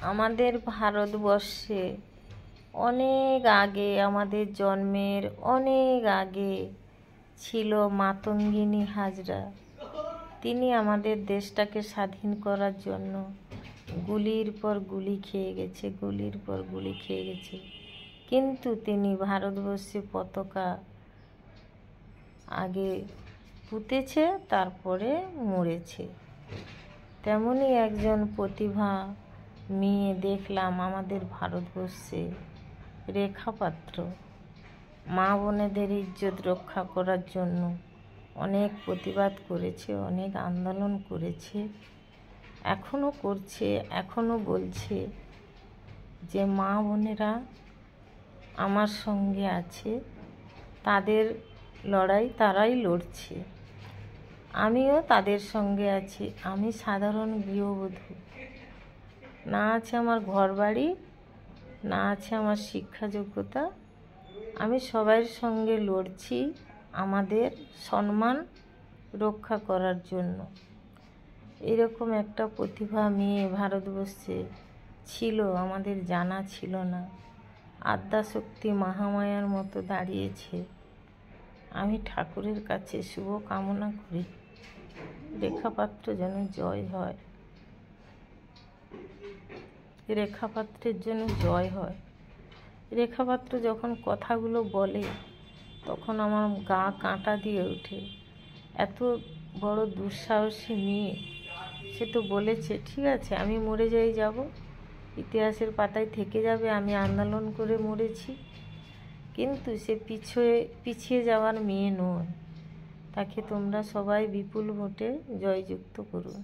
আমাদের ভারতবর্ষে অনেক আগে, আমাদের জন্মের অনেক আগে ছিল মাতঙ্গিনী হাজরা। তিনি আমাদের দেশটাকে স্বাধীন করার জন্য গুলির পর গুলি খেয়ে গেছে, গুলির পর গুলি খেয়ে গেছে। কিন্তু তিনি ভারতবর্ষে পতাকা আগে পুঁতেছে, তারপরে মরেছে। তেমনি একজন প্রতিভা মেয়ে দেখলাম আমাদের ভারতবর্ষে, রেখা পাত্র। মা বোনেদের ইজ্জত রক্ষা করার জন্য অনেক প্রতিবাদ করেছে, অনেক আন্দোলন করেছে, এখনও করছে, এখনও বলছে যে মা বোনেরা আমার সঙ্গে আছে, তাদের লড়াই তারাই লড়ছে, আমিও তাদের সঙ্গে আছি। আমি সাধারণ গৃহবধূ, না আছে আমার ঘরবাড়ি, না আছে আমার শিক্ষা যোগ্যতা, আমি সবার সঙ্গে লড়ছি আমাদের সম্মান রক্ষা করার জন্য। এরকম একটা প্রতিভা মেয়ে ভারতবর্ষে ছিল, আমাদের জানা ছিল না। আদ্যাশক্তি মহামায়ার মতো দাঁড়িয়েছে। আমি ঠাকুরের কাছে শুভ কামনা করি রেখা পাত্র যেন জয় হয়, রেখা পাত্রের জন্য জয় হয়। রেখা পাত্র যখন কথাগুলো বলে তখন আমার গা কাঁটা দিয়ে ওঠে। এত বড় দুঃসাহসী মেয়ে, সে তো বলেছে ঠিক আছে আমি মরে যাই, যাব, ইতিহাসের পাতায় থেকে যাবে আমি আন্দোলন করে মরেছি। কিন্তু সে পিছিয়ে যাওয়ার মেয়ে নয়। তাকে তোমরা সবাই বিপুল ভোটে জয়যুক্ত করুন।